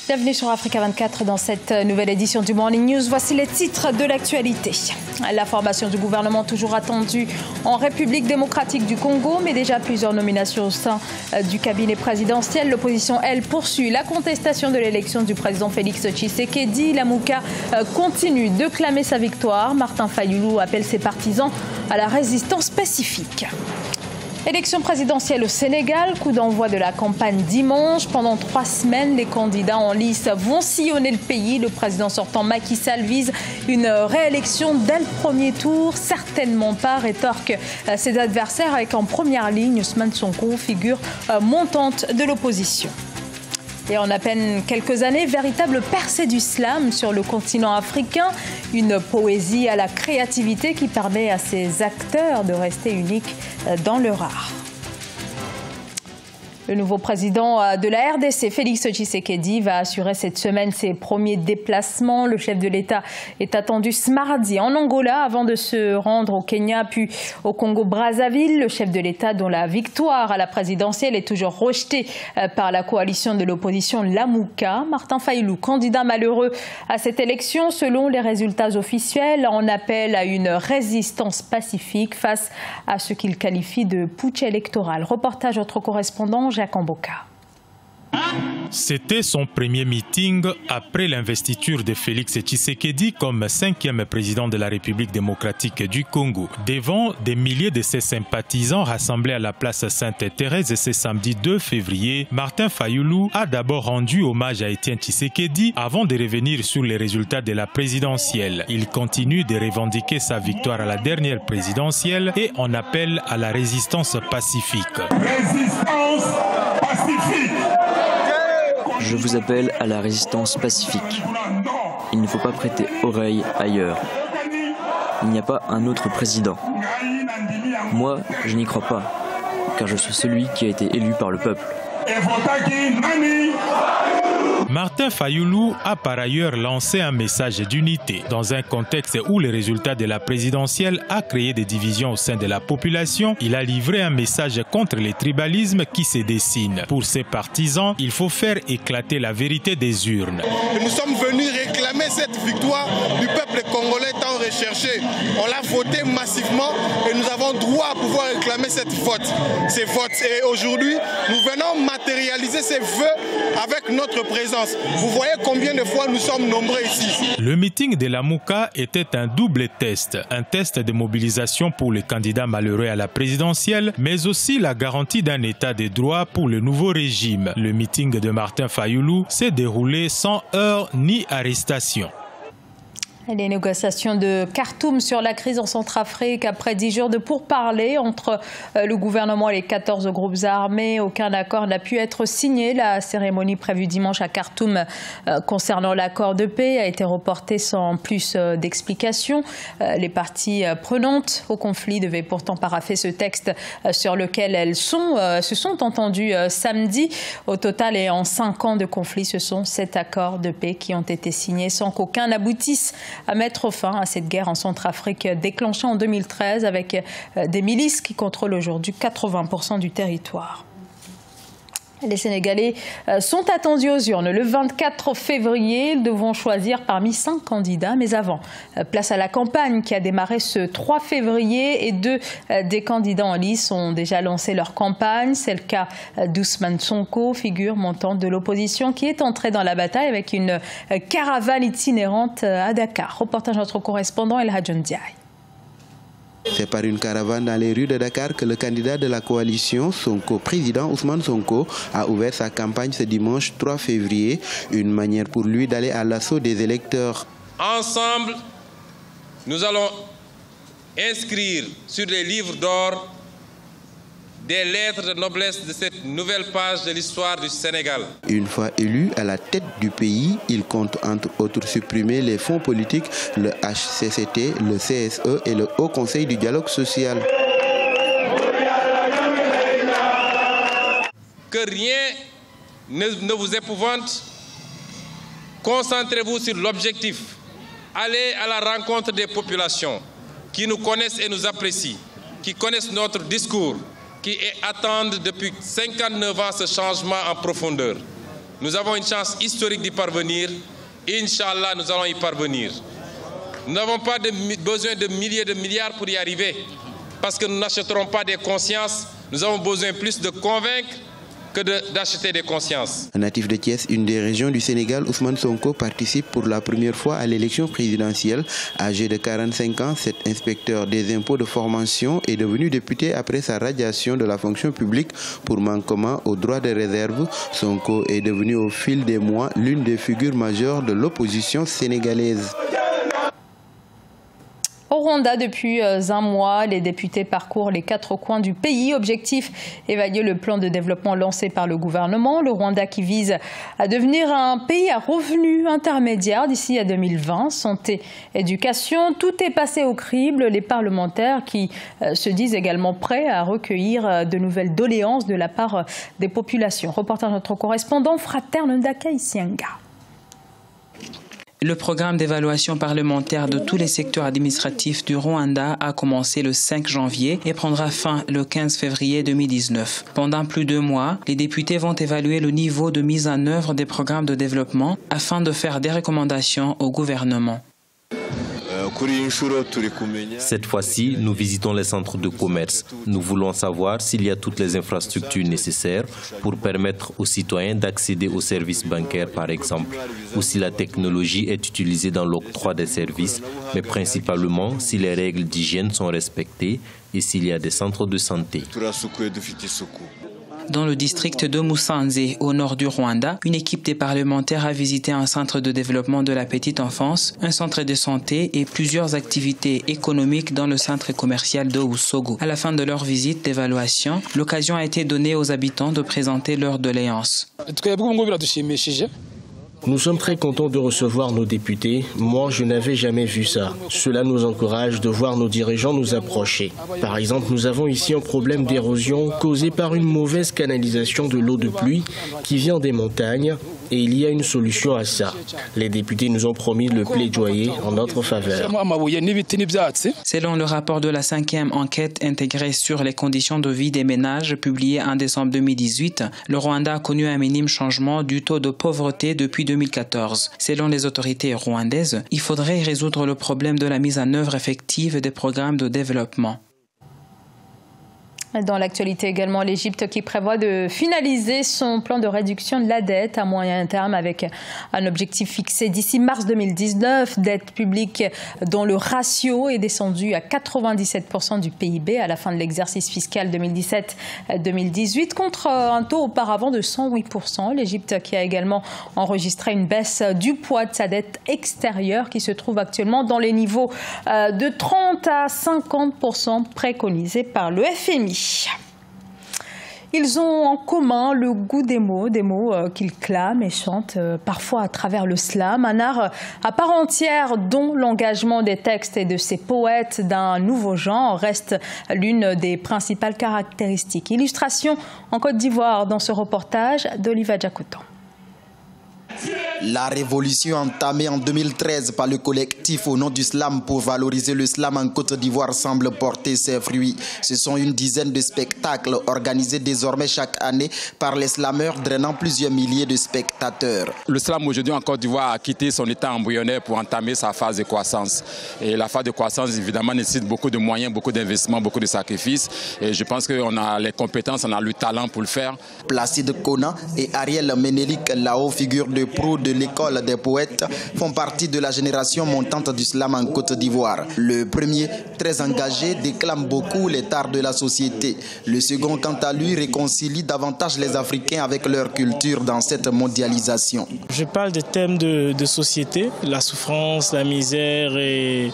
Bienvenue sur Africa 24 dans cette nouvelle édition du Morning News. Voici les titres de l'actualité. La formation du gouvernement toujours attendue en République démocratique du Congo, mais déjà plusieurs nominations au sein du cabinet présidentiel. L'opposition, elle, poursuit la contestation de l'élection du président Félix Tshisekedi. La Mouka continue de clamer sa victoire. Martin Fayulu appelle ses partisans à la résistance pacifique. Élection présidentielle au Sénégal, coup d'envoi de la campagne dimanche. Pendant 3 semaines, les candidats en lice vont sillonner le pays. Le président sortant Macky Sall vise une réélection dès le premier tour. Certainement pas, rétorquent ses adversaires avec en première ligne Ousmane Sonko, figure montante de l'opposition. Et en à peine quelques années, véritable percée du slam sur le continent africain. Une poésie à la créativité qui permet à ses acteurs de rester uniques dans leur art. Le nouveau président de la RDC, Félix Tshisekedi, va assurer cette semaine ses premiers déplacements. Le chef de l'État est attendu ce mardi en Angola avant de se rendre au Kenya puis au Congo-Brazzaville. Le chef de l'État dont la victoire à la présidentielle est toujours rejetée par la coalition de l'opposition Lamouka. Martin Fayulu, candidat malheureux à cette élection, selon les résultats officiels, en appelle à une résistance pacifique face à ce qu'il qualifie de putsch électoral. Reportage autre correspondant Jacques Amboka. C'était son premier meeting après l'investiture de Félix Tshisekedi comme 5e président de la République démocratique du Congo. Devant des milliers de ses sympathisants rassemblés à la place Sainte-Thérèse ce samedi 2 février, Martin Fayulu a d'abord rendu hommage à Étienne Tshisekedi avant de revenir sur les résultats de la présidentielle. Il continue de revendiquer sa victoire à la dernière présidentielle et en appelle à la résistance pacifique. Résistance pacifique. Je vous appelle à la résistance pacifique. Il ne faut pas prêter oreille ailleurs. Il n'y a pas un autre président. Moi, je n'y crois pas, car je suis celui qui a été élu par le peuple. Martin Fayulu a par ailleurs lancé un message d'unité dans un contexte où les résultats de la présidentielle a créé des divisions au sein de la population. Il a livré un message contre les tribalismes qui se dessinent. Pour ses partisans, il faut faire éclater la vérité des urnes. Nous sommes venus réclamer cette victoire du peuple congolais tant recherché. On l'a voté massivement et nous avons droit à pouvoir réclamer ces votes. Et aujourd'hui, nous venons matérialiser ces vœux avec notre présence. Vous voyez combien de fois nous sommes nombreux ici. Le meeting de la Mouka était un double test. Un test de mobilisation pour les candidats malheureux à la présidentielle, mais aussi la garantie d'un état de droit pour le nouveau régime. Le meeting de Martin Fayulu s'est déroulé sans heurts ni arrestation. Les négociations de Khartoum sur la crise en Centrafrique, après 10 jours de pourparlers entre le gouvernement et les 14 groupes armés, aucun accord n'a pu être signé. La cérémonie prévue dimanche à Khartoum concernant l'accord de paix a été reportée sans plus d'explications. Les parties prenantes au conflit devaient pourtant parapher ce texte sur lequel elles se sont entendues samedi. Au total et en 5 ans de conflit, ce sont 7 accords de paix qui ont été signés sans qu'aucun n'aboutisse à mettre fin à cette guerre en Centrafrique déclenchée en 2013 avec des milices qui contrôlent aujourd'hui 80% du territoire. Les Sénégalais sont attendus aux urnes le 24 février. Ils devront choisir parmi 5 candidats. Mais avant, place à la campagne qui a démarré ce 3 février et 2 des candidats en lice ont déjà lancé leur campagne. C'est le cas d'Ousmane Sonko, figure montante de l'opposition, qui est entré dans la bataille avec une caravane itinérante à Dakar. Reportage notre correspondant El Hadjon Ndiaye. C'est par une caravane dans les rues de Dakar que le candidat de la coalition Sonko, président Ousmane Sonko, a ouvert sa campagne ce dimanche 3 février. Une manière pour lui d'aller à l'assaut des électeurs. Ensemble, nous allons inscrire sur les livres d'or des lettres de noblesse de cette nouvelle page de l'histoire du Sénégal. Une fois élu à la tête du pays, il compte entre autres supprimer les fonds politiques, le HCCT, le CSE et le Haut Conseil du dialogue social. Que rien ne vous épouvante. Concentrez-vous sur l'objectif. Allez à la rencontre des populations qui nous connaissent et nous apprécient, qui connaissent notre discours, qui attendent depuis 59 ans ce changement en profondeur. Nous avons une chance historique d'y parvenir. Inch'Allah, nous allons y parvenir. Nous n'avons pas besoin de milliers de milliards pour y arriver, parce que nous n'achèterons pas des consciences. Nous avons besoin plus de convaincre que d'acheter des consciences. Natif de Thiès, une des régions du Sénégal, Ousmane Sonko participe pour la première fois à l'élection présidentielle. Âgé de 45 ans, cet inspecteur des impôts de formation est devenu député après sa radiation de la fonction publique pour manquement aux droits de réserve. Sonko est devenu au fil des mois l'une des figures majeures de l'opposition sénégalaise. Au Rwanda, depuis un mois, les députés parcourent les 4 coins du pays. Objectif, évaluer le plan de développement lancé par le gouvernement. Le Rwanda qui vise à devenir un pays à revenus intermédiaires d'ici à 2020. Santé, éducation, tout est passé au crible. Les parlementaires qui se disent également prêts à recueillir de nouvelles doléances de la part des populations. Reportage de notre correspondant Fraterne Ndaka Isianga. Le programme d'évaluation parlementaire de tous les secteurs administratifs du Rwanda a commencé le 5 janvier et prendra fin le 15 février 2019. Pendant plus de 2 mois, les députés vont évaluer le niveau de mise en œuvre des programmes de développement afin de faire des recommandations au gouvernement. Cette fois-ci, nous visitons les centres de commerce. Nous voulons savoir s'il y a toutes les infrastructures nécessaires pour permettre aux citoyens d'accéder aux services bancaires, par exemple, ou si la technologie est utilisée dans l'octroi des services, mais principalement si les règles d'hygiène sont respectées et s'il y a des centres de santé. Dans le district de Musanze, au nord du Rwanda, une équipe des parlementaires a visité un centre de développement de la petite enfance, un centre de santé et plusieurs activités économiques dans le centre commercial de Usogo. À la fin de leur visite d'évaluation, l'occasion a été donnée aux habitants de présenter leurs doléances. Nous sommes très contents de recevoir nos députés. Moi, je n'avais jamais vu ça. Cela nous encourage de voir nos dirigeants nous approcher. Par exemple, nous avons ici un problème d'érosion causé par une mauvaise canalisation de l'eau de pluie qui vient des montagnes et il y a une solution à ça. Les députés nous ont promis le plaidoyer en notre faveur. Selon le rapport de la 5e enquête intégrée sur les conditions de vie des ménages publié en décembre 2018, le Rwanda a connu un minime changement du taux de pauvreté depuis 2014. Selon les autorités rwandaises, il faudrait résoudre le problème de la mise en œuvre effective des programmes de développement. Dans l'actualité également, l'Égypte qui prévoit de finaliser son plan de réduction de la dette à moyen terme avec un objectif fixé d'ici mars 2019. Dette publique dont le ratio est descendu à 97% du PIB à la fin de l'exercice fiscal 2017-2018 contre un taux auparavant de 108%. L'Égypte qui a également enregistré une baisse du poids de sa dette extérieure qui se trouve actuellement dans les niveaux de 30 à 50% préconisés par le FMI. Ils ont en commun le goût des mots qu'ils clament et chantent parfois à travers le slam, un art à part entière dont l'engagement des textes et de ces poètes d'un nouveau genre reste l'une des principales caractéristiques. Illustration en Côte d'Ivoire dans ce reportage d'Oliva Diakoto. La révolution entamée en 2013 par le collectif au nom du slam pour valoriser le slam en Côte d'Ivoire semble porter ses fruits. Ce sont une dizaine de spectacles organisés désormais chaque année par les slameurs drainant plusieurs milliers de spectateurs. Le slam aujourd'hui en Côte d'Ivoire a quitté son état embryonnaire pour entamer sa phase de croissance. Et la phase de croissance évidemment nécessite beaucoup de moyens, beaucoup d'investissements, beaucoup de sacrifices. Et je pense qu'on a les compétences, on a le talent pour le faire. Placide Kona et Ariel Menelik, là-haut figure de pro de l'école des poètes, font partie de la génération montante du slam en Côte d'Ivoire. Le premier, très engagé, déclame beaucoup les tares de la société. Le second, quant à lui, réconcilie davantage les Africains avec leur culture dans cette mondialisation. Je parle des thèmes de société, la souffrance, la misère et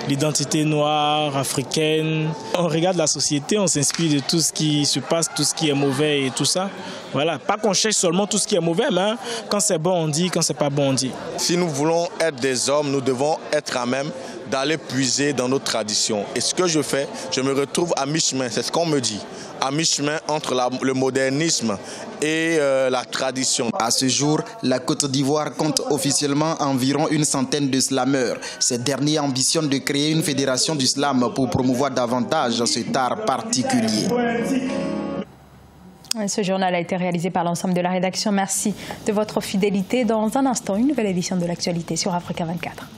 l'identité noire, africaine. On regarde la société, on s'inspire de tout ce qui se passe, tout ce qui est mauvais et tout ça. Voilà, pas qu'on cherche seulement tout ce qui est mauvais, mais quand c'est bon on dit, quand c'est pas bon on dit. Si nous voulons être des hommes, nous devons être à même d'aller puiser dans nos traditions. Et ce que je fais, je me retrouve à mi-chemin, c'est ce qu'on me dit, à mi-chemin entre le modernisme et la tradition. À ce jour, la Côte d'Ivoire compte officiellement environ une centaine de slameurs. Ces derniers ambitionnent de créer une fédération du slam pour promouvoir davantage cet art particulier. Ce journal a été réalisé par l'ensemble de la rédaction. Merci de votre fidélité. Dans un instant, une nouvelle édition de l'actualité sur Africa 24.